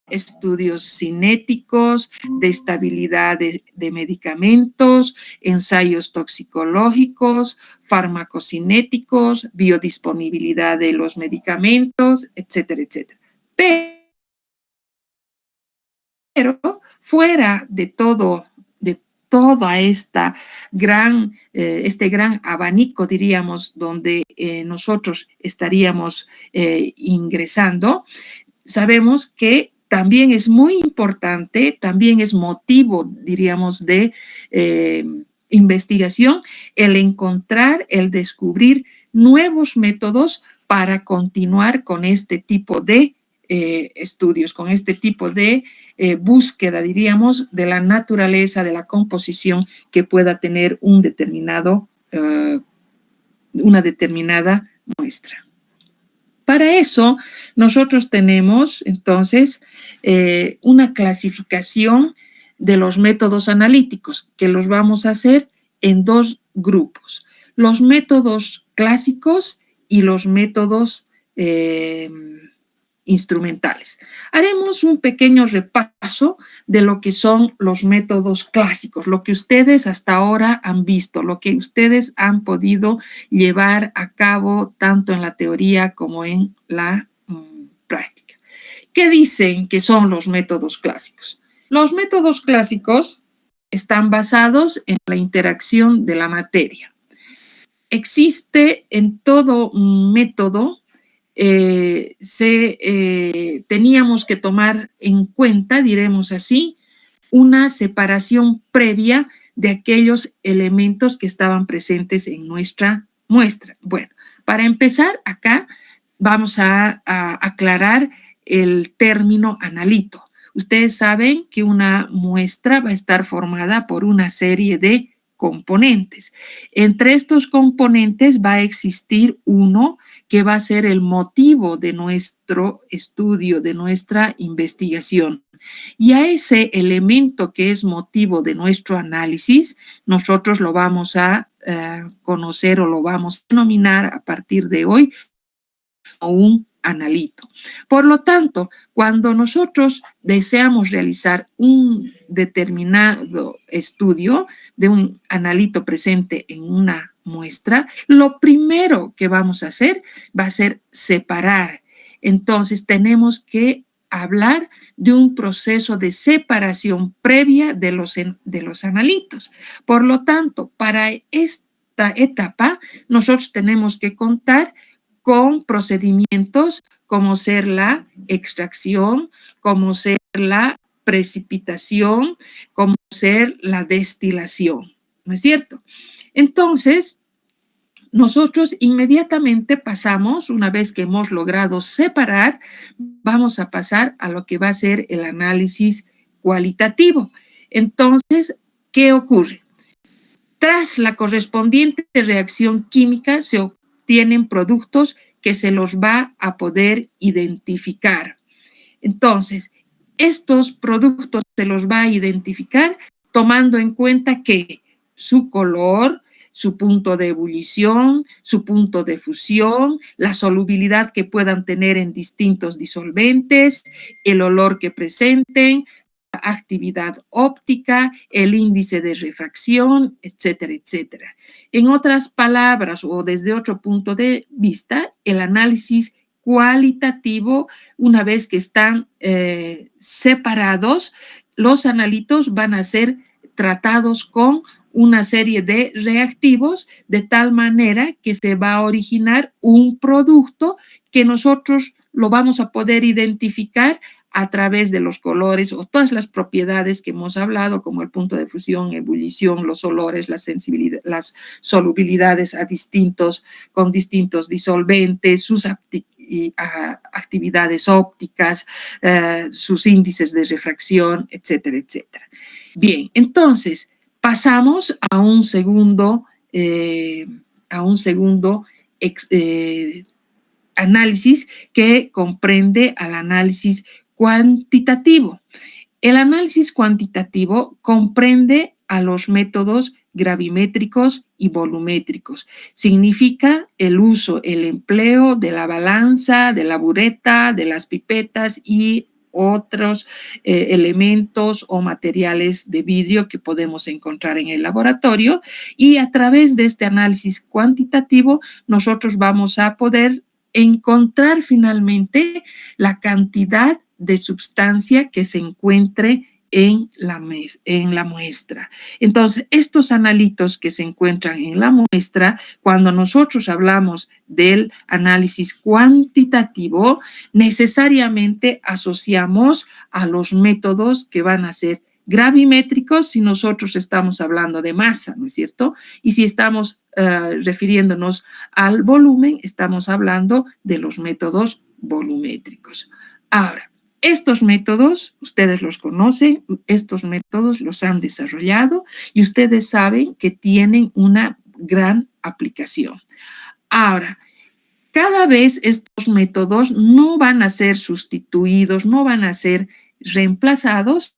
estudios cinéticos, de estabilidad de medicamentos, ensayos toxicológicos, farmacocinéticos, biodisponibilidad de los medicamentos, etcétera, etcétera. Pero fuera de toda esta este gran abanico, diríamos, donde nosotros estaríamos ingresando, sabemos que también es muy importante, también es motivo, diríamos, de investigación, el encontrar, el descubrir nuevos métodos para continuar con este tipo de estudios, con este tipo de búsqueda, diríamos, de la naturaleza, de la composición que pueda tener una determinada muestra. Para eso, nosotros tenemos, entonces, una clasificación de los métodos analíticos, que los vamos a hacer en dos grupos: los métodos clásicos y los métodos instrumentales. Haremos un pequeño repaso de lo que son los métodos clásicos, lo que ustedes hasta ahora han visto, lo que ustedes han podido llevar a cabo tanto en la teoría como en la práctica. ¿Qué dicen que son los métodos clásicos? Los métodos clásicos están basados en la interacción de la materia. Existe en todo método, teníamos que tomar en cuenta, diremos así, una separación previa de aquellos elementos que estaban presentes en nuestra muestra. Bueno, para empezar acá vamos a aclarar el término analito. Ustedes saben que una muestra va a estar formada por una serie de componentes. Entre estos componentes va a existir uno que va a ser el motivo de nuestro estudio, de nuestra investigación. Y a ese elemento que es motivo de nuestro análisis, nosotros lo vamos a conocer o lo vamos a denominar a partir de hoy como un analito. Por lo tanto, cuando nosotros deseamos realizar un determinado estudio de un analito presente en una muestra, lo primero que vamos a hacer va a ser separar. Entonces, tenemos que hablar de un proceso de separación previa de los analitos. Por lo tanto, para esta etapa, nosotros tenemos que contar con procedimientos como ser la extracción, como ser la precipitación, como ser la destilación, ¿no es cierto? Entonces, nosotros inmediatamente pasamos, una vez que hemos logrado separar, vamos a pasar a lo que va a ser el análisis cualitativo. Entonces, ¿qué ocurre? Tras la correspondiente reacción química se obtienen productos que se los va a poder identificar. Entonces, estos productos se los va a identificar tomando en cuenta que su color, su punto de ebullición, su punto de fusión, la solubilidad que puedan tener en distintos disolventes, el olor que presenten, actividad óptica, el índice de refracción, etcétera, etcétera. En otras palabras, o desde otro punto de vista, el análisis cualitativo, una vez que están separados, los analitos van a ser tratados con una serie de reactivos de tal manera que se va a originar un producto que nosotros lo vamos a poder identificar a través de los colores o todas las propiedades que hemos hablado, como el punto de fusión, ebullición, los olores, la sensibilidad, las solubilidades con distintos disolventes, sus actividades ópticas, sus índices de refracción, etcétera, etcétera. Bien, entonces pasamos a un segundo análisis que comprende al análisis cuantitativo. El análisis cuantitativo comprende a los métodos gravimétricos y volumétricos. Significa el uso, el empleo de la balanza, de la bureta, de las pipetas y otros elementos o materiales de vidrio que podemos encontrar en el laboratorio, y a través de este análisis cuantitativo nosotros vamos a poder encontrar finalmente la cantidad de sustancia que se encuentre en la muestra. Entonces, estos analitos que se encuentran en la muestra, cuando nosotros hablamos del análisis cuantitativo, necesariamente asociamos a los métodos que van a ser gravimétricos si nosotros estamos hablando de masa, ¿no es cierto? Y si estamos refiriéndonos al volumen, estamos hablando de los métodos volumétricos. Ahora, estos métodos, ustedes los conocen, estos métodos los han desarrollado y ustedes saben que tienen una gran aplicación. Ahora, cada vez estos métodos no van a ser sustituidos, no van a ser reemplazados,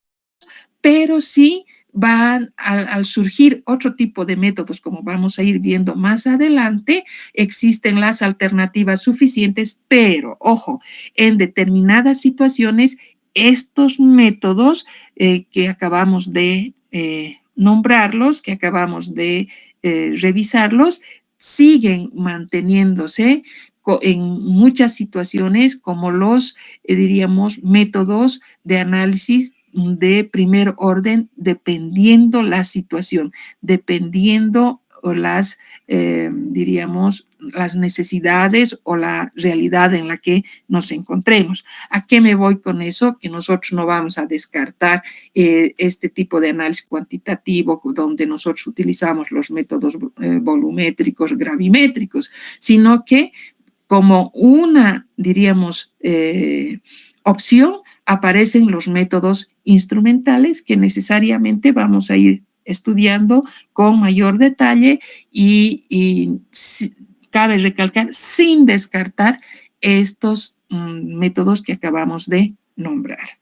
pero sí van al surgir otro tipo de métodos, como vamos a ir viendo más adelante, existen las alternativas suficientes, pero, ojo, en determinadas situaciones, estos métodos que acabamos de nombrarlos, que acabamos de revisarlos, siguen manteniéndose en muchas situaciones como los, diríamos, métodos de análisis de primer orden, dependiendo la situación, dependiendo las, diríamos, las necesidades o la realidad en la que nos encontremos. ¿A qué me voy con eso? Que nosotros no vamos a descartar este tipo de análisis cuantitativo donde nosotros utilizamos los métodos volumétricos, gravimétricos, sino que como una, diríamos, opción, aparecen los métodos instrumentales que necesariamente vamos a ir estudiando con mayor detalle y cabe recalcar, sin descartar estos métodos que acabamos de nombrar.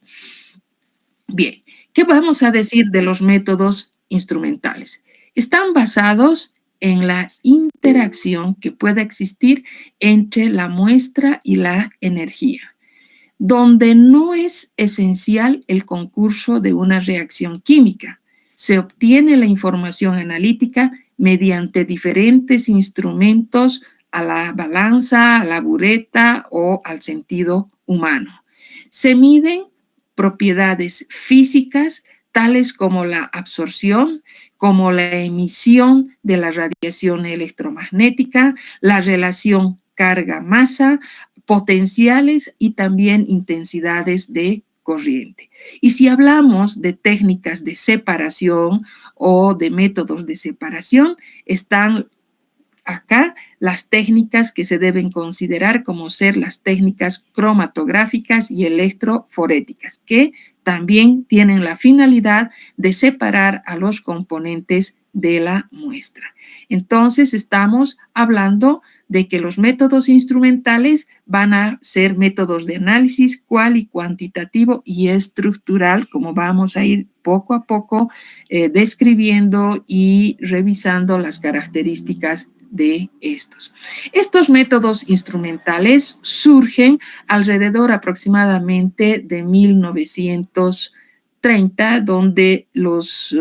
Bien, ¿qué vamos a decir de los métodos instrumentales? Están basados en la interacción que pueda existir entre la muestra y la energía, donde no es esencial el concurso de una reacción química. Se obtiene la información analítica mediante diferentes instrumentos a la balanza, a la bureta o al sentido humano. Se miden propiedades físicas tales como la absorción, como la emisión de la radiación electromagnética, la relación carga-masa, potenciales y también intensidades de corriente. Y si hablamos de técnicas de separación o de métodos de separación, están acá las técnicas que se deben considerar como ser las técnicas cromatográficas y electroforéticas, que también tienen la finalidad de separar a los componentes de la muestra. Entonces, estamos hablando de que los métodos instrumentales van a ser métodos de análisis cual y cuantitativo y estructural, como vamos a ir poco a poco describiendo y revisando las características de estos. Estos métodos instrumentales surgen alrededor aproximadamente de 1930, donde las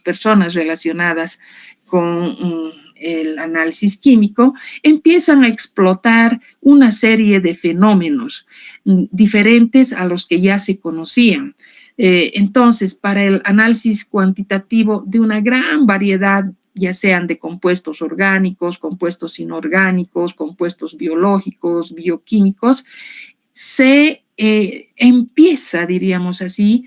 personas relacionadas con el análisis químico empiezan a explotar una serie de fenómenos diferentes a los que ya se conocían. Entonces, para el análisis cuantitativo de una gran variedad, ya sean de compuestos orgánicos, compuestos inorgánicos, compuestos biológicos, bioquímicos, se empieza, diríamos así,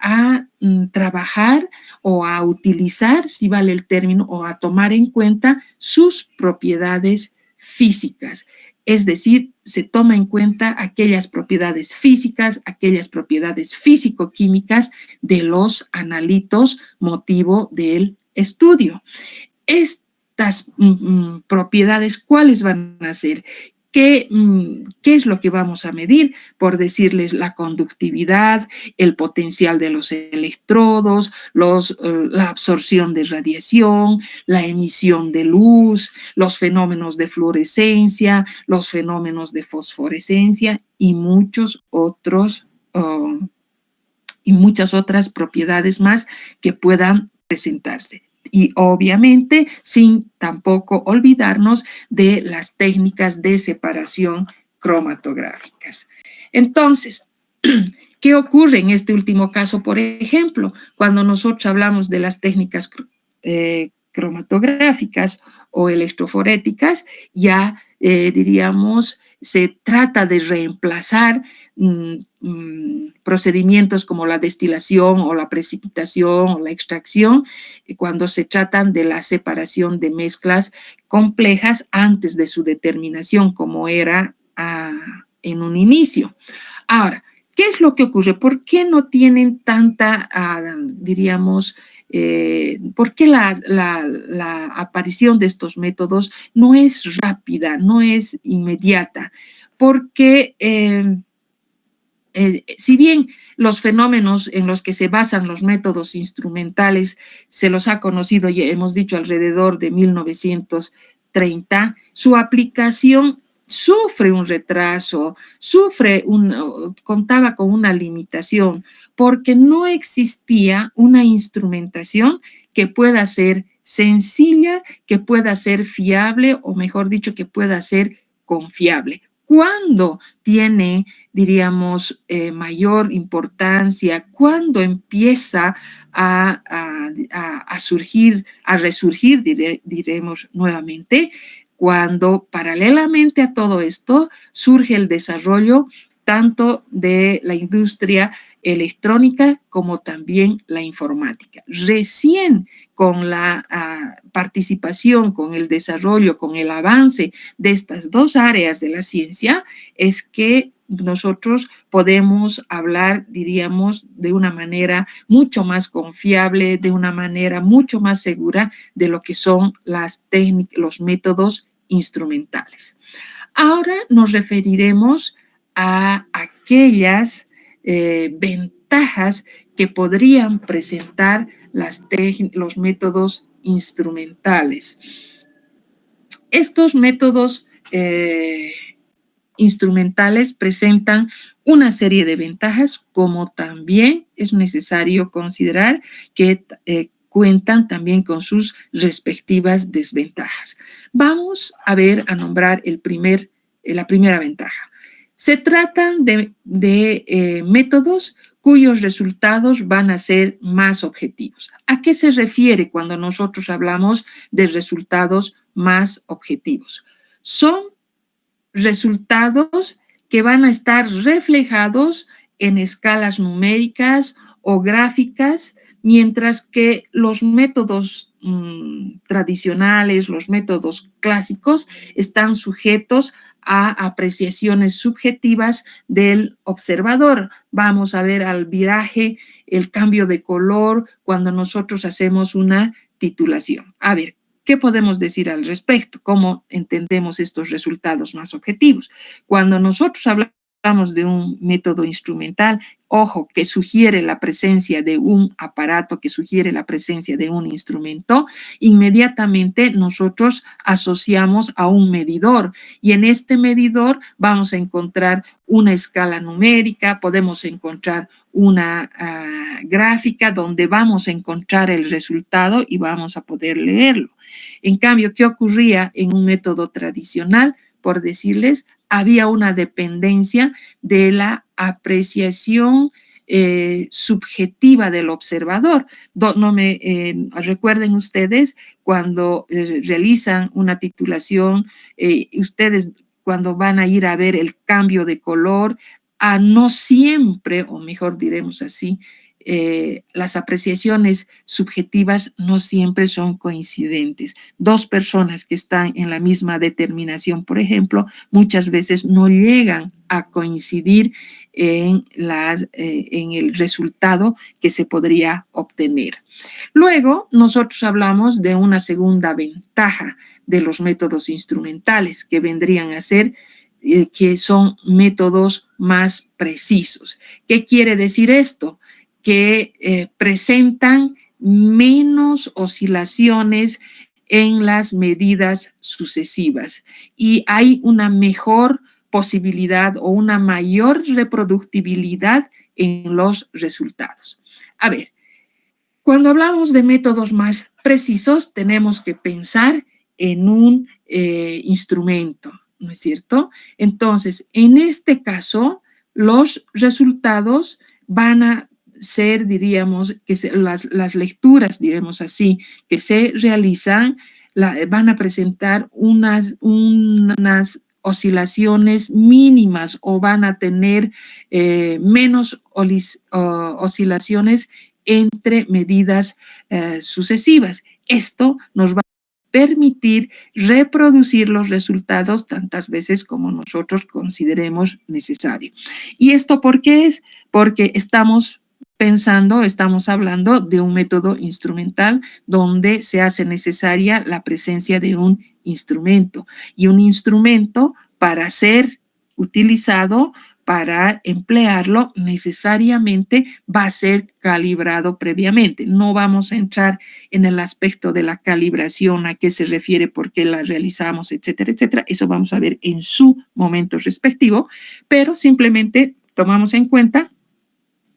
a trabajar o a utilizar, si vale el término, o a tomar en cuenta sus propiedades físicas. Es decir, se toma en cuenta aquellas propiedades físicas, aquellas propiedades físico-químicas de los analitos motivo del estudio. Estas propiedades, ¿cuáles van a ser? ¿Qué es lo que vamos a medir? Por decirles la conductividad, el potencial de los electrodos, la absorción de radiación, la emisión de luz, los fenómenos de fluorescencia, los fenómenos de fosforescencia y y muchas otras propiedades más que puedan presentarse. Y obviamente sin tampoco olvidarnos de las técnicas de separación cromatográficas. Entonces, ¿qué ocurre en este último caso, por ejemplo? Cuando nosotros hablamos de las técnicas cromatográficas o electroforéticas, ya diríamos, se trata de reemplazar procedimientos como la destilación o la precipitación o la extracción, cuando se tratan de la separación de mezclas complejas antes de su determinación, como era en un inicio. Ahora, ¿qué es lo que ocurre? ¿Por qué no tienen tanta, diríamos, por qué la aparición de estos métodos no es rápida, no es inmediata? Porque si bien los fenómenos en los que se basan los métodos instrumentales se los ha conocido, ya hemos dicho, alrededor de 1930, su aplicación sufre un retraso, contaba con una limitación, porque no existía una instrumentación que pueda ser sencilla, que pueda ser fiable, o mejor dicho, que pueda ser confiable. ¿Cuándo tiene, diríamos, mayor importancia? ¿Cuándo empieza a surgir, a resurgir, diremos nuevamente? Cuando paralelamente a todo esto surge el desarrollo tanto de la industria electrónica como también la informática. Recién con la participación, con el desarrollo, con el avance de estas dos áreas de la ciencia, es que nosotros podemos hablar, diríamos, de una manera mucho más confiable, de una manera mucho más segura de lo que son las técnicas, los métodos instrumentales. Ahora nos referiremos a aquellas ventajas que podrían presentar los métodos instrumentales. Estos métodos instrumentales presentan una serie de ventajas, como también es necesario considerar que cuentan también con sus respectivas desventajas. Vamos a nombrar la primera ventaja. Se tratan de métodos cuyos resultados van a ser más objetivos. ¿A qué se refiere cuando nosotros hablamos de resultados más objetivos? Son resultados que van a estar reflejados en escalas numéricas o gráficas, mientras que los métodos tradicionales, los métodos clásicos, están sujetos a apreciaciones subjetivas del observador. Vamos a ver al viraje, el cambio de color cuando nosotros hacemos una titulación. A ver, ¿qué podemos decir al respecto? ¿Cómo entendemos estos resultados más objetivos? Cuando nosotros hablamos de un método instrumental, ojo, que sugiere la presencia de un aparato, que sugiere la presencia de un instrumento, inmediatamente nosotros asociamos a un medidor, y en este medidor vamos a encontrar una escala numérica, podemos encontrar una gráfica donde vamos a encontrar el resultado y vamos a poder leerlo. En cambio, ¿qué ocurría en un método tradicional? Por decirles, había una dependencia de la apreciación subjetiva del observador. Recuerden ustedes cuando realizan una titulación, ustedes cuando van a ir a ver el cambio de color, no siempre, o mejor diremos así, las apreciaciones subjetivas no siempre son coincidentes. Dos personas que están en la misma determinación, por ejemplo, muchas veces no llegan a coincidir en el resultado que se podría obtener. Luego, nosotros hablamos de una segunda ventaja de los métodos instrumentales, que vendrían a ser que son métodos más precisos. ¿Qué quiere decir esto? Que presentan menos oscilaciones en las medidas sucesivas y hay una mejor posibilidad o una mayor reproductibilidad en los resultados. A ver, cuando hablamos de métodos más precisos, tenemos que pensar en un instrumento, ¿no es cierto? Entonces, en este caso, los resultados van a ser, diríamos, las lecturas, diremos así, que se realizan, van a presentar unas oscilaciones mínimas o van a tener menos oscilaciones entre medidas sucesivas. Esto nos va a permitir reproducir los resultados tantas veces como nosotros consideremos necesario. ¿Y esto por qué es? Porque estamos hablando de un método instrumental donde se hace necesaria la presencia de un instrumento. Y un instrumento, para ser utilizado, para emplearlo, necesariamente va a ser calibrado previamente. No vamos a entrar en el aspecto de la calibración, a qué se refiere, por qué la realizamos, etcétera, etcétera. Eso vamos a ver en su momento respectivo, pero simplemente tomamos en cuenta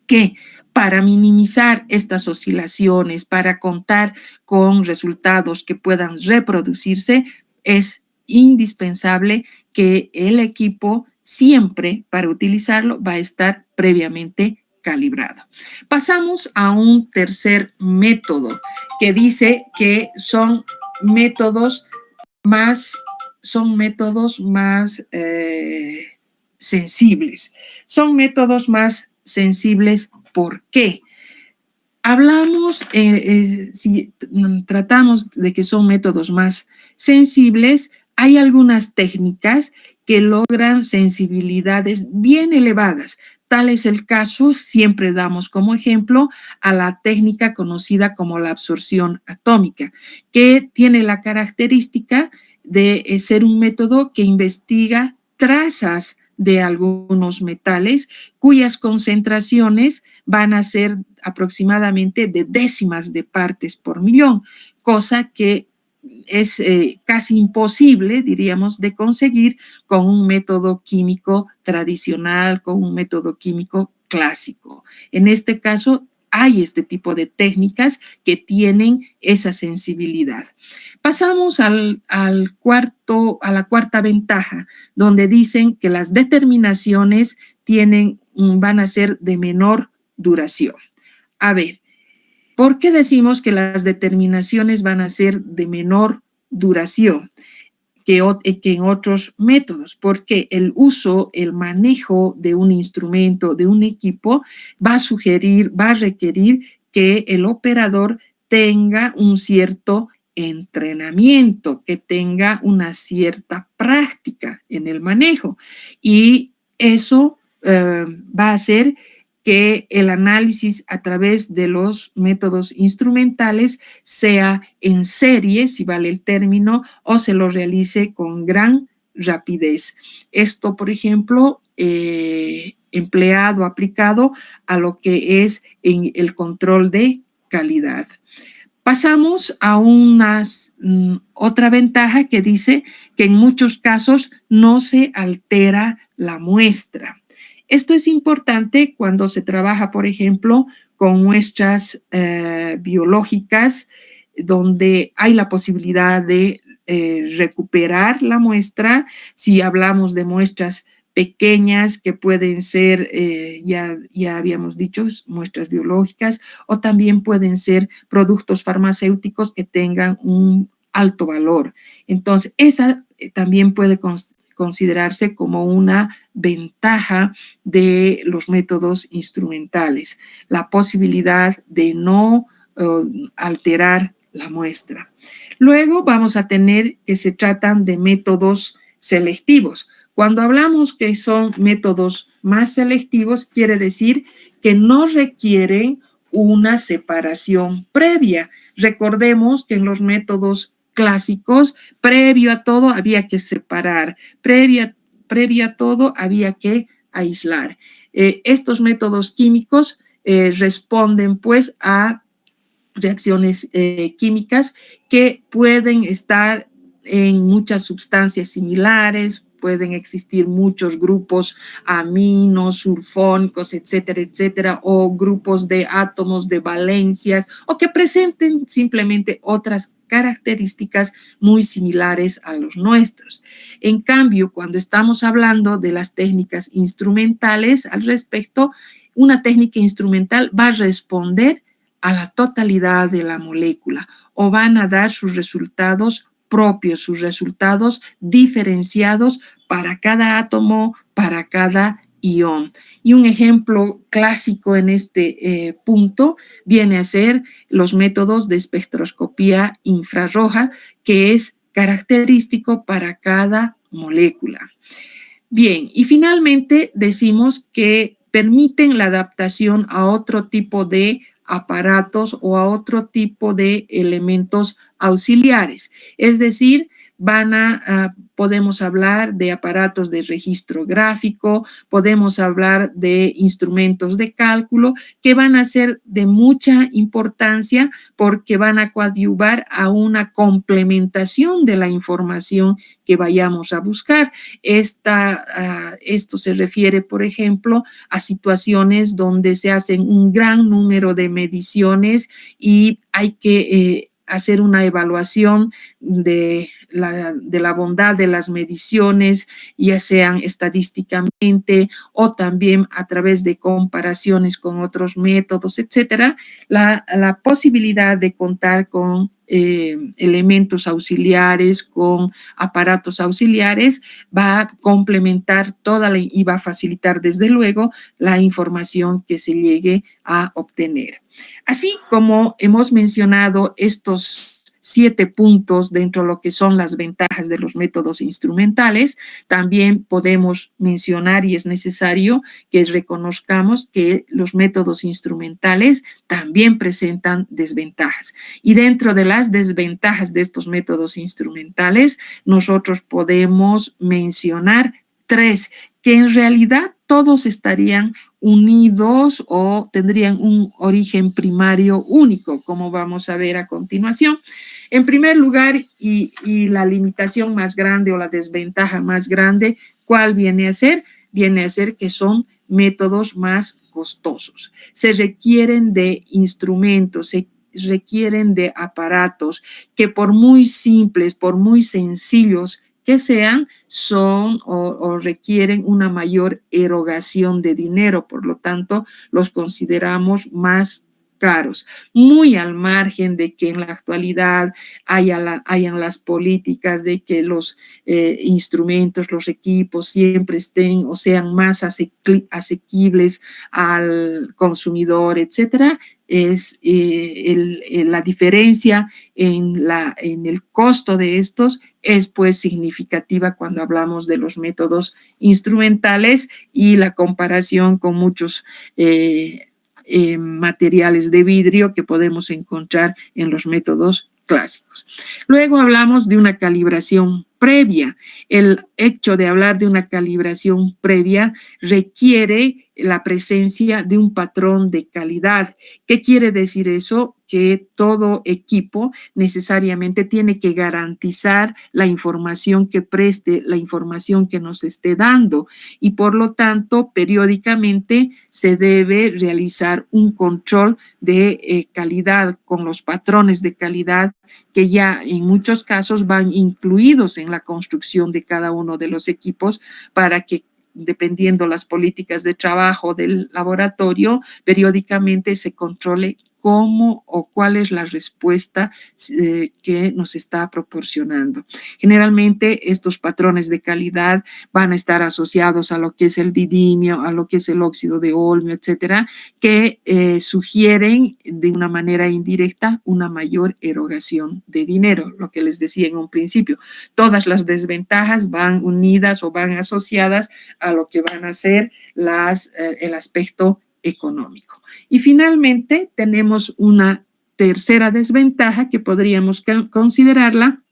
que para minimizar estas oscilaciones, para contar con resultados que puedan reproducirse, es indispensable que el equipo siempre, para utilizarlo, va a estar previamente calibrado. Pasamos a un tercer método que dice que son métodos más sensibles. Son métodos más sensibles. ¿Por qué? Hablamos, si tratamos de que son métodos más sensibles, hay algunas técnicas que logran sensibilidades bien elevadas. Tal es el caso, siempre damos como ejemplo a la técnica conocida como la absorción atómica, que tiene la característica de ser un método que investiga trazas de algunos metales cuyas concentraciones van a ser aproximadamente de décimas de partes por millón, cosa que es casi imposible, diríamos, de conseguir con un método químico tradicional, con un método químico clásico. En este caso, hay este tipo de técnicas que tienen esa sensibilidad. Pasamos a la cuarta ventaja, donde dicen que las determinaciones van a ser de menor duración. A ver, ¿por qué decimos que las determinaciones van a ser de menor duración que en otros métodos? Porque el manejo de un instrumento, de un equipo, va a requerir que el operador tenga un cierto entrenamiento, que tenga una cierta práctica en el manejo. Y eso va a hacer que el análisis a través de los métodos instrumentales sea en serie, si vale el término, o se lo realice con gran rapidez. Esto, por ejemplo, aplicado a lo que es en el control de calidad. Pasamos a otra ventaja que dice que en muchos casos no se altera la muestra. Esto es importante cuando se trabaja, por ejemplo, con muestras biológicas, donde hay la posibilidad de recuperar la muestra. Si hablamos de muestras pequeñas que pueden ser, ya habíamos dicho, muestras biológicas, o también pueden ser productos farmacéuticos que tengan un alto valor. Entonces, esa también puede considerarse como una ventaja de los métodos instrumentales, la posibilidad de no alterar la muestra. Luego vamos a tener que se tratan de métodos selectivos. Cuando hablamos que son métodos más selectivos, quiere decir que no requieren una separación previa. Recordemos que en los métodos clásicos, previo a todo había que separar, previa a todo había que aislar. Estos métodos químicos responden pues a reacciones químicas que pueden estar en muchas sustancias similares, pueden existir muchos grupos aminos, sulfónicos, etcétera, etcétera, o grupos de átomos de valencias, o que presenten simplemente otras características muy similares a los nuestros. En cambio, cuando estamos hablando de las técnicas instrumentales al respecto, una técnica instrumental va a responder a la totalidad de la molécula o van a dar sus resultados propios, sus resultados diferenciados para cada átomo, para cada ion. Y un ejemplo clásico en este punto viene a ser los métodos de espectroscopía infrarroja, que es característico para cada molécula. Bien, y finalmente decimos que permiten la adaptación a otro tipo de aparatos o a otro tipo de elementos auxiliares. Es decir, podemos hablar de aparatos de registro gráfico, podemos hablar de instrumentos de cálculo que van a ser de mucha importancia porque van a coadyuvar a una complementación de la información que vayamos a buscar. Esto se refiere, por ejemplo, a situaciones donde se hacen un gran número de mediciones y hay que hacer una evaluación de la bondad de las mediciones, ya sean estadísticamente o también a través de comparaciones con otros métodos, etcétera. La posibilidad de contar con elementos auxiliares, con aparatos auxiliares, va a complementar y va a facilitar desde luego la información que se llegue a obtener. Así como hemos mencionado estos 7 puntos dentro de lo que son las ventajas de los métodos instrumentales, también podemos mencionar y es necesario que reconozcamos que los métodos instrumentales también presentan desventajas. Y dentro de las desventajas de estos métodos instrumentales, nosotros podemos mencionar 3, que en realidad todos estarían unidos o tendrían un origen primario único, como vamos a ver a continuación. En primer lugar, y la limitación más grande o la desventaja más grande, ¿cuál viene a ser? Viene a ser que son métodos más costosos. Se requieren de instrumentos, se requieren de aparatos que por muy simples, por muy sencillos que sean, son o requieren una mayor erogación de dinero, por lo tanto, los consideramos más caros, muy al margen de que en la actualidad hayan las políticas de que los instrumentos, los equipos siempre estén o sean más asequibles al consumidor, etcétera. Es la diferencia en el costo de estos es pues significativa cuando hablamos de los métodos instrumentales y la comparación con muchos materiales de vidrio que podemos encontrar en los métodos clásicos. Luego hablamos de una calibración previa. El hecho de hablar de una calibración previa requiere la presencia de un patrón de calidad. ¿Qué quiere decir eso? Que todo equipo necesariamente tiene que garantizar la información que preste, la información que nos esté dando y por lo tanto periódicamente se debe realizar un control de calidad con los patrones de calidad que ya en muchos casos van incluidos en la construcción de cada uno de los equipos para que dependiendo las políticas de trabajo del laboratorio, periódicamente se controle cómo o cuál es la respuesta que nos está proporcionando. Generalmente estos patrones de calidad van a estar asociados a lo que es el didimio, a lo que es el óxido de olmio, etcétera, que sugieren de una manera indirecta una mayor erogación de dinero, lo que les decía en un principio. Todas las desventajas van unidas o van asociadas a lo que van a ser el aspecto económico. Y finalmente tenemos una tercera desventaja que podríamos considerarla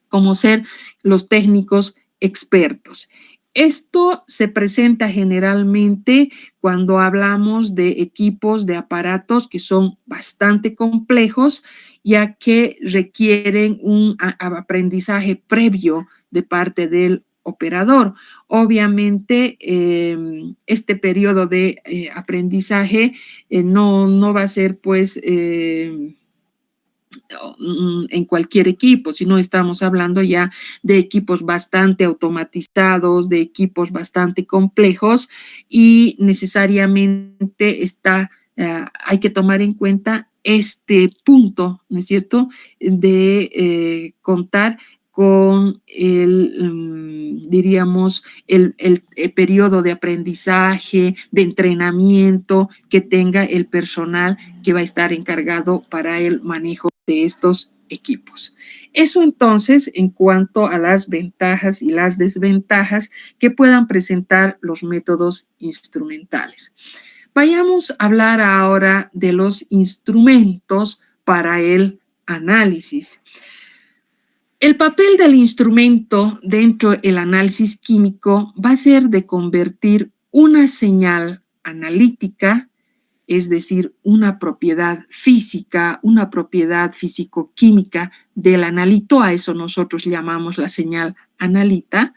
como ser los técnicos expertos. Esto se presenta generalmente cuando hablamos de equipos, de aparatos que son bastante complejos, ya que requieren un aprendizaje previo de parte del operador. Obviamente, este periodo de aprendizaje no va a ser, pues, en cualquier equipo, sino estamos hablando ya de equipos bastante automatizados, de equipos bastante complejos y necesariamente hay que tomar en cuenta este punto, ¿no es cierto?, de contar con diríamos, el periodo de aprendizaje, de entrenamiento que tenga el personal que va a estar encargado para el manejo de estos equipos. Eso entonces en cuanto a las ventajas y las desventajas que puedan presentar los métodos instrumentales. Vayamos a hablar ahora de los instrumentos para el análisis. El papel del instrumento dentro del análisis químico va a ser de convertir una señal analítica, es decir, una propiedad física, una propiedad físico-química del analito, a eso nosotros llamamos la señal analítica,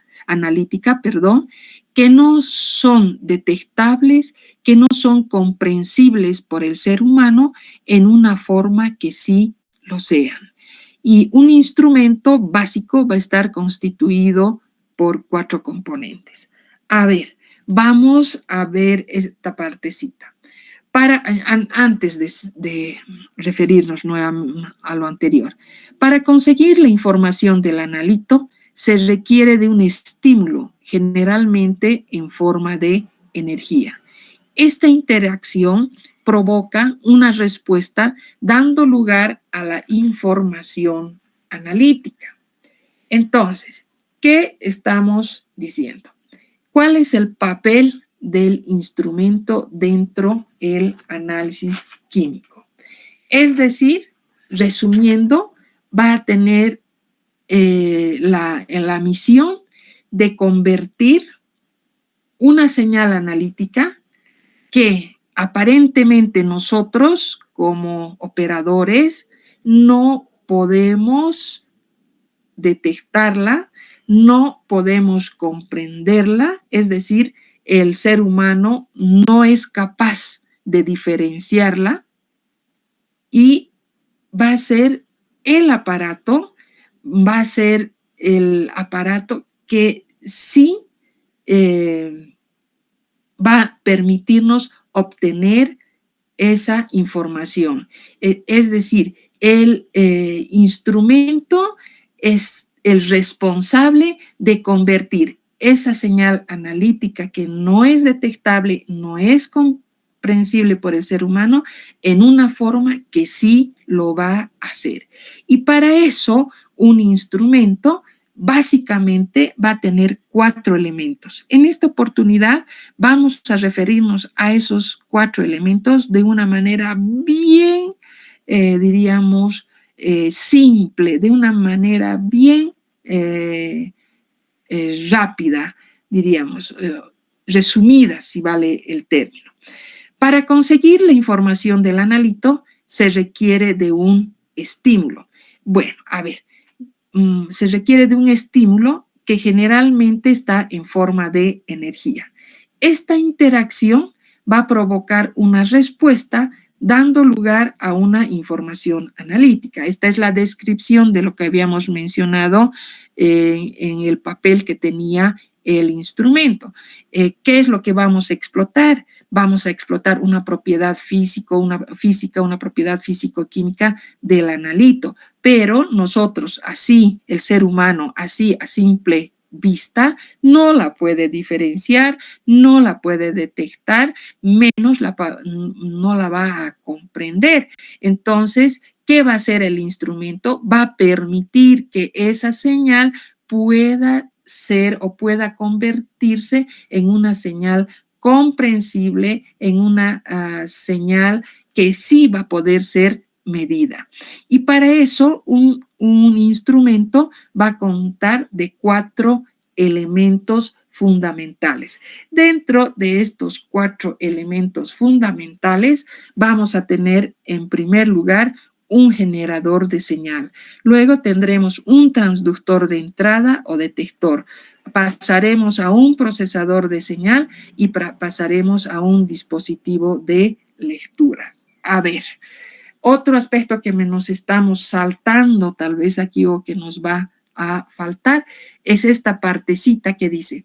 que no son detectables, que no son comprensibles por el ser humano en una forma que sí lo sean. Y un instrumento básico va a estar constituido por 4 componentes. A ver, vamos a ver esta partecita. Antes de referirnos nuevamente a lo anterior, para conseguir la información del analito se requiere de un estímulo, generalmente en forma de energía. Esta interacción provoca una respuesta dando lugar a la información analítica. Entonces, ¿qué estamos diciendo? ¿Cuál es el papel del instrumento dentro del análisis químico? Es decir, resumiendo, va a tener la misión de convertir una señal analítica que aparentemente nosotros como operadores no podemos detectarla, no podemos comprenderla, es decir, el ser humano no es capaz de diferenciarla y va a ser el aparato que sí va a permitirnos obtener esa información. Es decir, el instrumento es el responsable de convertir esa señal analítica que no es detectable, no es comprensible por el ser humano, en una forma que sí lo va a hacer. Y para eso, un instrumento básicamente va a tener 4 elementos. En esta oportunidad vamos a referirnos a esos 4 elementos de una manera bien, diríamos, simple, de una manera bien rápida, diríamos, resumida, si vale el término. Para conseguir la información del analito se requiere de un estímulo. Bueno, a ver, se requiere de un estímulo que generalmente está en forma de energía. Esta interacción va a provocar una respuesta dando lugar a una información analítica. Esta es la descripción de lo que habíamos mencionado en el papel que tenía el instrumento. ¿Qué es lo que vamos a explotar? Vamos a explotar una propiedad una propiedad físico-química del analito, pero nosotros así, el ser humano, así a simple vista, no la puede diferenciar, no la puede detectar, menos no la va a comprender. Entonces, ¿qué va a hacer el instrumento? Va a permitir que esa señal pueda ser o pueda convertirse en una señal comprensible, en una señal que sí va a poder ser medida. Y para eso un instrumento va a contar de 4 elementos fundamentales. Dentro de estos 4 elementos fundamentales vamos a tener en primer lugar un generador de señal. Luego tendremos un transductor de entrada o detector. Pasaremos a un procesador de señal y pasaremos a un dispositivo de lectura. A ver, otro aspecto que nos estamos saltando tal vez aquí o que nos va a faltar es esta partecita que dice: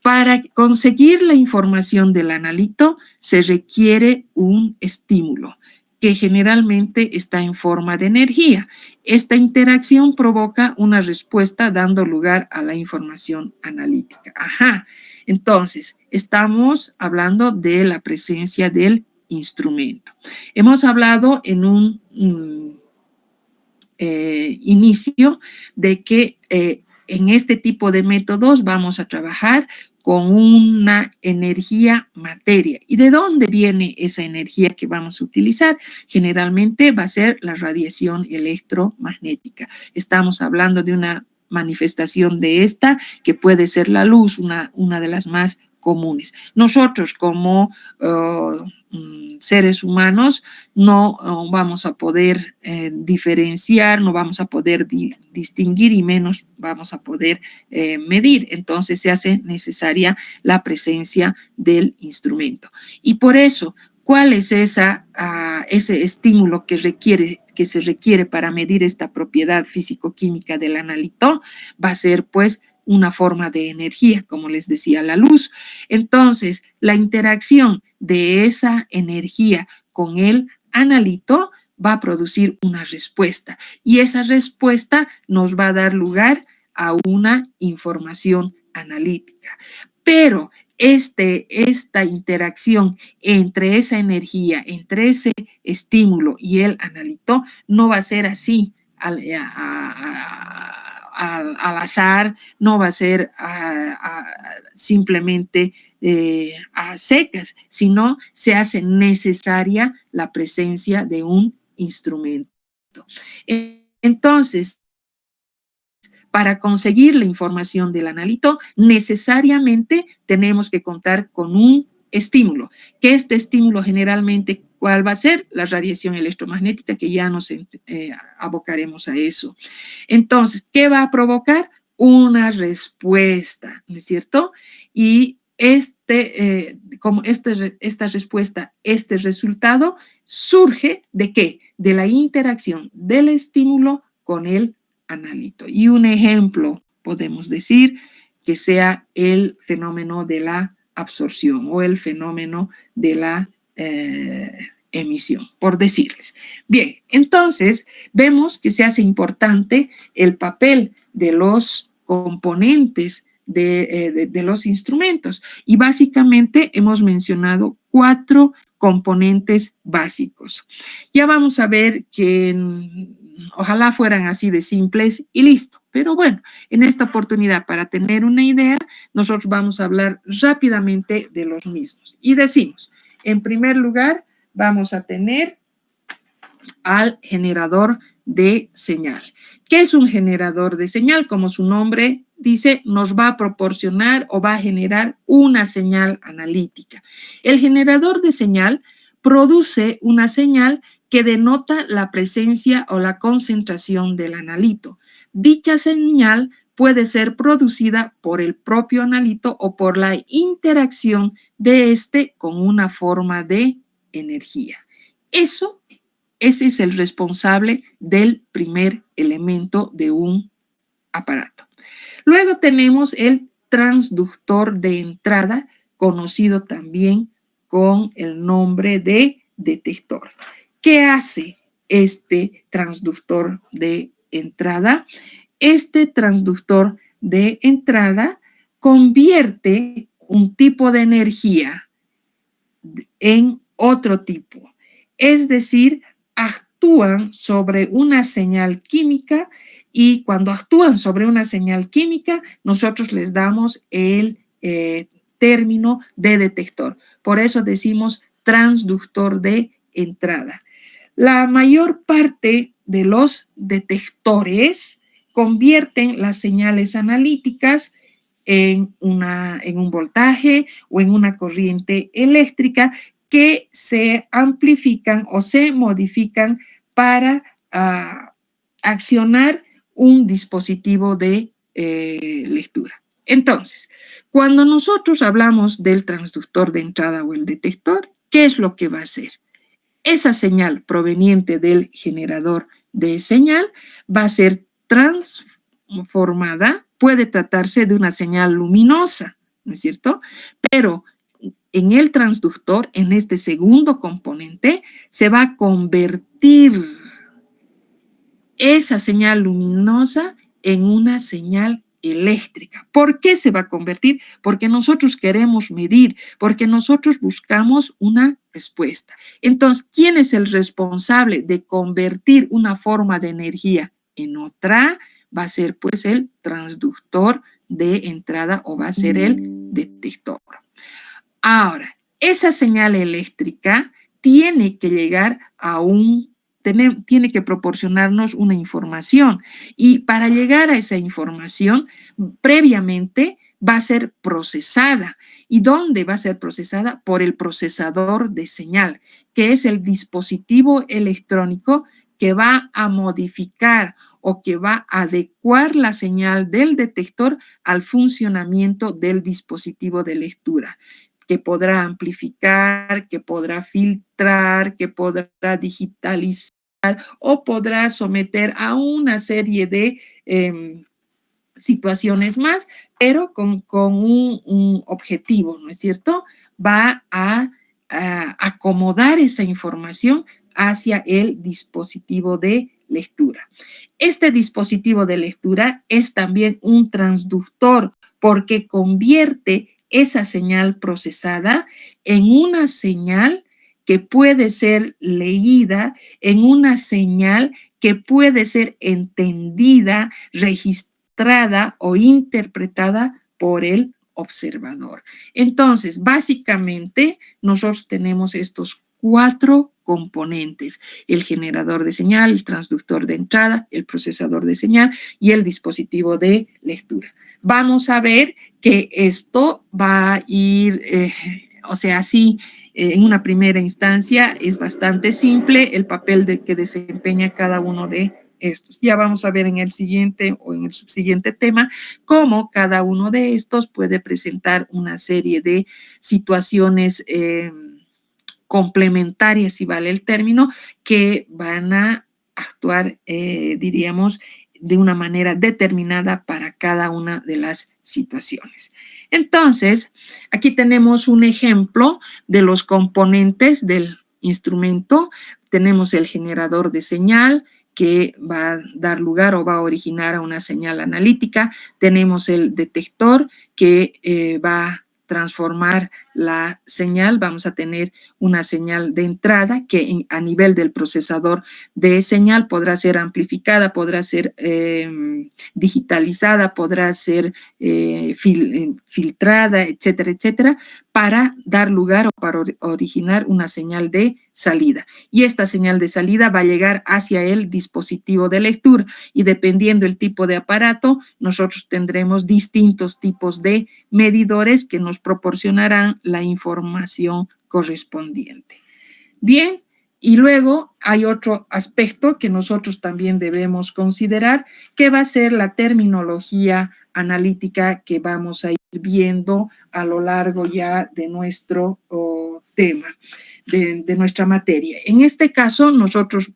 para conseguir la información del analito se requiere un estímulo que generalmente está en forma de energía. Esta interacción provoca una respuesta dando lugar a la información analítica. Ajá, entonces estamos hablando de la presencia del instrumento. Hemos hablado en un inicio de que en este tipo de métodos vamos a trabajar con una energía materia. ¿Y de dónde viene esa energía que vamos a utilizar? Generalmente va a ser la radiación electromagnética. Estamos hablando de una manifestación de esta que puede ser la luz, una de las más comunes. Nosotros como seres humanos no vamos a poder diferenciar, no vamos a poder distinguir y menos vamos a poder medir. Entonces se hace necesaria la presencia del instrumento. Y por eso, ¿cuál es ese estímulo que se requiere para medir esta propiedad físico-química del analito? Va a ser pues una forma de energía, como les decía, la luz. Entonces, la interacción de esa energía con el analito va a producir una respuesta y esa respuesta nos va a dar lugar a una información analítica. Pero esta interacción entre esa energía, entre ese estímulo y el analito no va a ser así al azar, no va a ser simplemente a secas, sino se hace necesaria la presencia de un instrumento. Entonces, para conseguir la información del analito, necesariamente tenemos que contar con un estímulo, que este estímulo generalmente, ¿cuál va a ser? La radiación electromagnética, que ya nos abocaremos a eso. Entonces, ¿qué va a provocar? Una respuesta, ¿no es cierto? Y esta respuesta, este resultado, surge ¿de qué? De la interacción del estímulo con el analito. Y un ejemplo, podemos decir, que sea el fenómeno de la absorción o el fenómeno de la emisión, por decirles. Bien, entonces vemos que se hace importante el papel de los componentes de los instrumentos y básicamente hemos mencionado 4 componentes básicos. Ya vamos a ver que ojalá fueran así de simples y listo. Pero bueno, en esta oportunidad, para tener una idea, nosotros vamos a hablar rápidamente de los mismos. Y decimos, en primer lugar, vamos a tener al generador de señal. ¿Qué es un generador de señal? Como su nombre dice, nos va a proporcionar o va a generar una señal analítica. El generador de señal produce una señal que denota la presencia o la concentración del analito. Dicha señal puede ser producida por el propio analito o por la interacción de este con una forma de energía. Ese es el responsable del primer elemento de un aparato. Luego tenemos el transductor de entrada, conocido también con el nombre de detector. ¿Qué hace este transductor de entrada? Este transductor de entrada convierte un tipo de energía en otro tipo. Es decir, actúan sobre una señal química y cuando actúan sobre una señal química, nosotros les damos el término de detector. Por eso decimos transductor de entrada. La mayor parte de los detectores convierten las señales analíticas en un voltaje o en una corriente eléctrica que se amplifican o se modifican para accionar un dispositivo de lectura. Entonces, cuando nosotros hablamos del transductor de entrada o el detector, ¿qué es lo que va a hacer? Esa señal proveniente del generador de señal va a ser transformada, puede tratarse de una señal luminosa, ¿no es cierto? Pero en el transductor, en este segundo componente, se va a convertir esa señal luminosa en una señal eléctrica. ¿Por qué se va a convertir? Porque nosotros queremos medir, porque nosotros buscamos una respuesta. Entonces, ¿quién es el responsable de convertir una forma de energía en otra? Va a ser pues el transductor de entrada o va a ser el detector. Ahora, esa señal eléctrica tiene que llegar a tiene que proporcionarnos una información y para llegar a esa información previamente va a ser procesada. ¿Y dónde va a ser procesada? Por el procesador de señal, que es el dispositivo electrónico que va a modificar o que va a adecuar la señal del detector al funcionamiento del dispositivo de lectura, que podrá amplificar, que podrá filtrar, que podrá digitalizar o podrá someter a una serie de situaciones más, pero con un objetivo, ¿no es cierto? Va a acomodar esa información hacia el dispositivo de lectura. Este dispositivo de lectura es también un transductor porque convierte esa señal procesada en una señal que puede ser leída, en una señal que puede ser entendida, registrada o interpretada por el observador. Entonces, básicamente, nosotros tenemos estos 4 componentes: el generador de señal, el transductor de entrada, el procesador de señal y el dispositivo de lectura. Vamos a ver que esto va a ir, así, en una primera instancia es bastante simple el papel que desempeña cada uno de estos. Ya vamos a ver en el siguiente o en el subsiguiente tema cómo cada uno de estos puede presentar una serie de situaciones complementarias, si vale el término, que van a actuar, diríamos, de una manera determinada para cada una de las situaciones. Entonces, aquí tenemos un ejemplo de los componentes del instrumento. Tenemos el generador de señal, que va a dar lugar o va a originar a una señal analítica. Tenemos el detector, que va a transformar la señal. Vamos a tener una señal de entrada que a nivel del procesador de señal podrá ser amplificada, podrá ser digitalizada, podrá ser filtrada, etcétera, etcétera, para dar lugar o para originar una señal de salida. Y esta señal de salida va a llegar hacia el dispositivo de lectura y dependiendo del tipo de aparato, nosotros tendremos distintos tipos de medidores que nos proporcionarán la información correspondiente. Bien, y luego hay otro aspecto que nosotros también debemos considerar, que va a ser la terminología analítica que vamos a ir viendo a lo largo ya de nuestro tema, de nuestra materia. En este caso, nosotros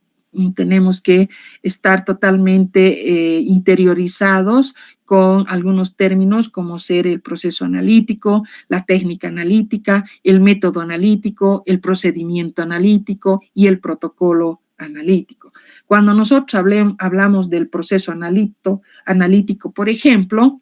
tenemos que estar totalmente interiorizados con algunos términos como ser el proceso analítico, la técnica analítica, el método analítico, el procedimiento analítico y el protocolo analítico. Cuando nosotros hablamos del proceso analítico, por ejemplo,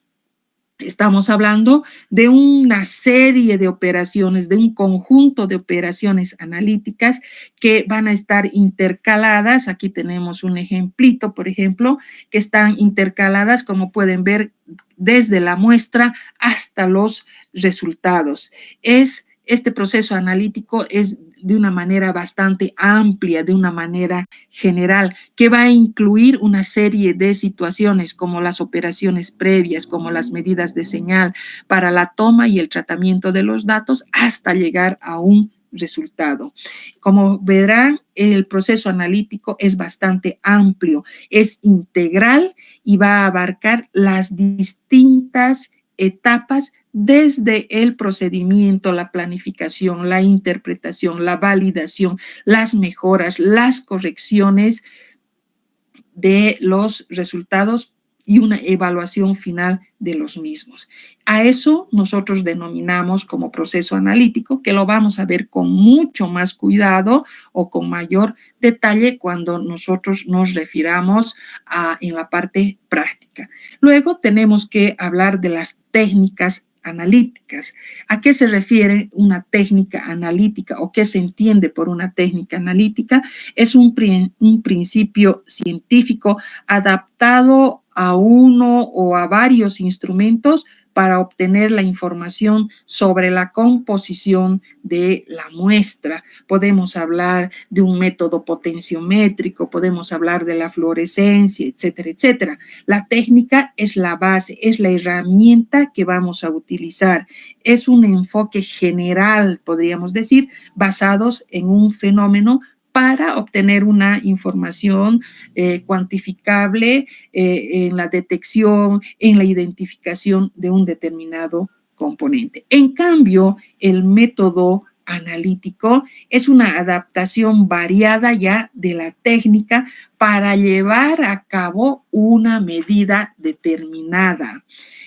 estamos hablando de una serie de operaciones, de un conjunto de operaciones analíticas que van a estar intercaladas. Aquí tenemos un ejemplito, por ejemplo, que están intercaladas, como pueden ver, desde la muestra hasta los resultados. Es este proceso analítico es de una manera bastante amplia, de una manera general, que va a incluir una serie de situaciones como las operaciones previas, como las medidas de señal para la toma y el tratamiento de los datos hasta llegar a un resultado. Como verán, el proceso analítico es bastante amplio, es integral y va a abarcar las distintas etapas desde el procedimiento, la planificación, la interpretación, la validación, las mejoras, las correcciones de los resultados y una evaluación final de los mismos. A eso nosotros denominamos como proceso analítico, que lo vamos a ver con mucho más cuidado o con mayor detalle cuando nosotros nos refiramos en la parte práctica. Luego tenemos que hablar de las técnicas analíticas. ¿A qué se refiere una técnica analítica o qué se entiende por una técnica analítica? Es un principio científico adaptado a uno o a varios instrumentos para obtener la información sobre la composición de la muestra. Podemos hablar de un método potenciométrico, podemos hablar de la fluorescencia, etcétera, etcétera. La técnica es la base, es la herramienta que vamos a utilizar. Es un enfoque general, podríamos decir, basados en un fenómeno para obtener una información cuantificable en la detección, en la identificación de un determinado componente. En cambio, el método analítico es una adaptación variada ya de la técnica para llevar a cabo una medida determinada.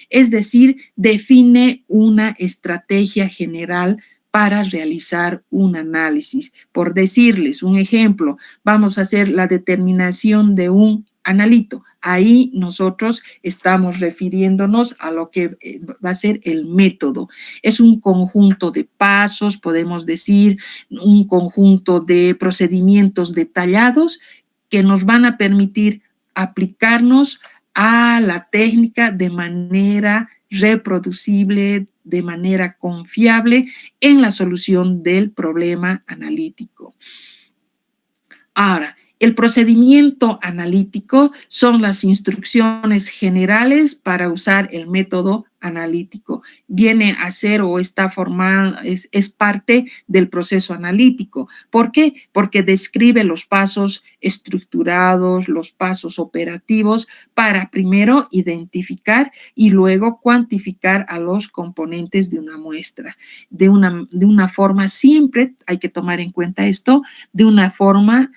Es decir, define una estrategia general para realizar un análisis. Por decirles un ejemplo, vamos a hacer la determinación de un analito. Ahí nosotros estamos refiriéndonos a lo que va a ser el método. Es un conjunto de pasos, podemos decir, un conjunto de procedimientos detallados que nos van a permitir aplicarnos a la técnica de manera reproducible, de manera confiable en la solución del problema analítico. Ahora, el procedimiento analítico son las instrucciones generales para usar el método analítico. Viene a ser o está formado, es parte del proceso analítico. ¿Por qué? Porque describe los pasos estructurados, los pasos operativos para primero identificar y luego cuantificar a los componentes de una muestra. De una forma, siempre hay que tomar en cuenta esto, de una forma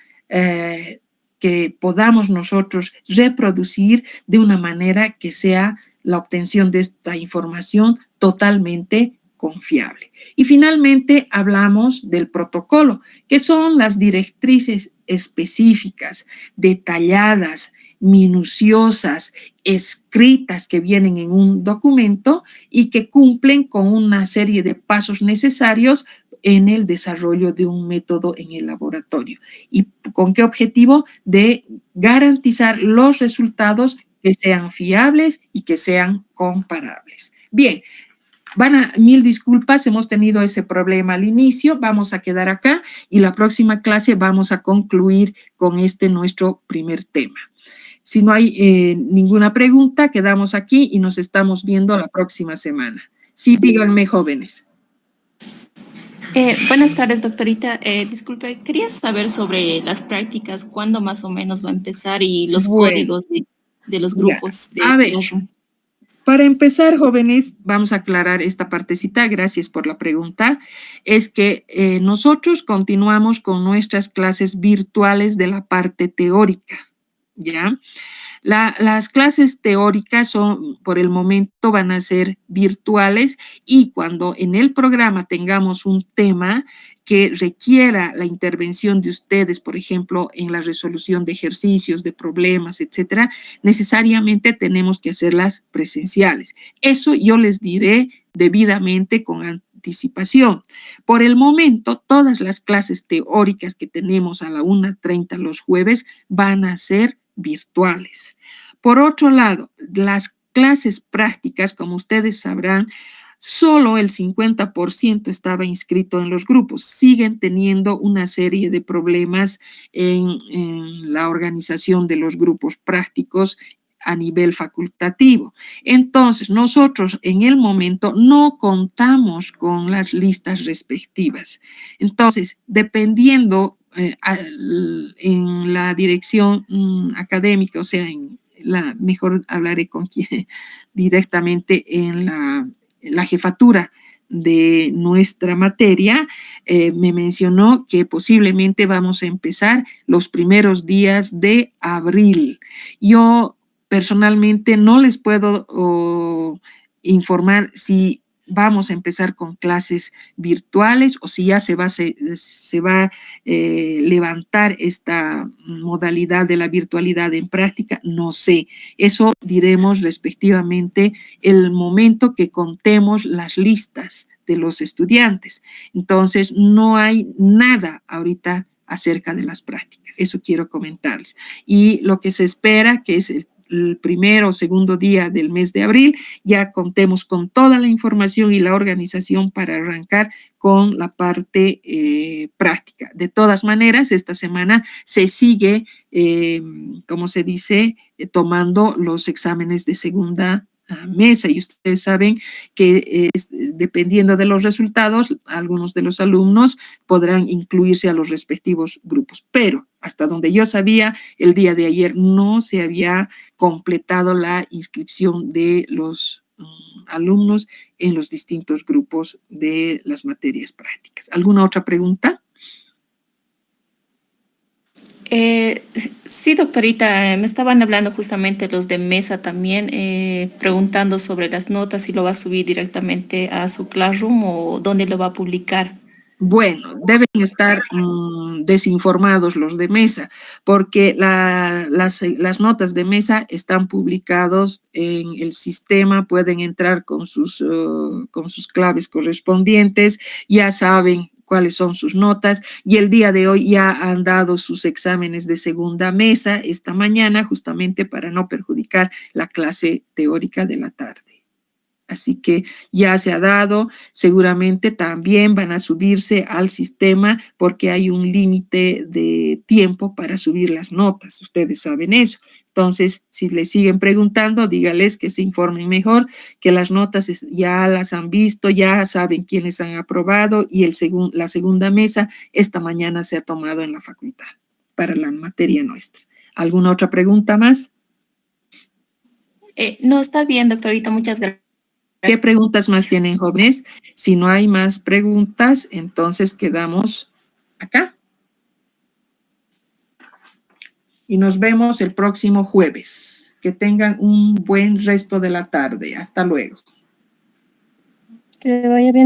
que podamos nosotros reproducir de una manera que sea la obtención de esta información totalmente confiable. Y finalmente hablamos del protocolo, que son las directrices específicas, detalladas, minuciosas, escritas que vienen en un documento y que cumplen con una serie de pasos necesarios en el desarrollo de un método en el laboratorio. ¿Y con qué objetivo? De garantizar los resultados que sean fiables y que sean comparables. Bien, mil disculpas, hemos tenido ese problema al inicio, vamos a quedar acá y la próxima clase vamos a concluir con nuestro primer tema. Si no hay ninguna pregunta, quedamos aquí y nos estamos viendo la próxima semana. Sí, díganme, jóvenes. Buenas tardes, doctorita. Disculpe, quería saber sobre las prácticas, cuándo más o menos va a empezar y los códigos de los grupos. A ver, para empezar, jóvenes, vamos a aclarar esta partecita, gracias por la pregunta, es que nosotros continuamos con nuestras clases virtuales de la parte teórica, ¿ya? Las clases teóricas por el momento van a ser virtuales y cuando en el programa tengamos un tema que requiera la intervención de ustedes, por ejemplo, en la resolución de ejercicios, de problemas, etcétera, necesariamente tenemos que hacerlas presenciales. Eso yo les diré debidamente con anticipación. Por el momento, todas las clases teóricas que tenemos a la 1:30 los jueves van a ser virtuales. Por otro lado, las clases prácticas, como ustedes sabrán, solo el 50% estaba inscrito en los grupos. Siguen teniendo una serie de problemas en la organización de los grupos prácticos a nivel facultativo. Entonces, nosotros en el momento no contamos con las listas respectivas. Entonces, dependiendo en la dirección académica, o sea, mejor hablaré con quien directamente en la jefatura de nuestra materia, me mencionó que posiblemente vamos a empezar los primeros días de abril. Yo personalmente no les puedo informar si vamos a empezar con clases virtuales o si ya se va a levantar esta modalidad de la virtualidad en práctica, no sé. Eso diremos respectivamente el momento que contemos las listas de los estudiantes. Entonces, no hay nada ahorita acerca de las prácticas. Eso quiero comentarles. Y lo que se espera, que es el primero o segundo día del mes de abril, ya contemos con toda la información y la organización para arrancar con la parte práctica. De todas maneras, esta semana se sigue, como se dice, tomando los exámenes de segunda mesa, y ustedes saben que dependiendo de los resultados, algunos de los alumnos podrán incluirse a los respectivos grupos, pero hasta donde yo sabía, el día de ayer no se había completado la inscripción de los alumnos en los distintos grupos de las materias prácticas. ¿Alguna otra pregunta? Sí, doctorita, me estaban hablando justamente los de mesa también, preguntando sobre las notas, si lo va a subir directamente a su Classroom o dónde lo va a publicar. Bueno, deben estar desinformados los de mesa, porque las notas de mesa están publicados en el sistema, pueden entrar con sus claves correspondientes, ya saben cuáles son sus notas, y el día de hoy ya han dado sus exámenes de segunda mesa esta mañana, justamente para no perjudicar la clase teórica de la tarde. Así que ya se ha dado, seguramente también van a subirse al sistema porque hay un límite de tiempo para subir las notas, ustedes saben eso. Entonces, si les siguen preguntando, dígales que se informen mejor, que las notas ya las han visto, ya saben quiénes han aprobado y la segunda mesa esta mañana se ha tomado en la facultad para la materia nuestra. ¿Alguna otra pregunta más? No, está bien, doctorita, muchas gracias. ¿Qué preguntas más tienen, jóvenes? Si no hay más preguntas, entonces quedamos acá. Y nos vemos el próximo jueves. Que tengan un buen resto de la tarde. Hasta luego. Que vaya bien.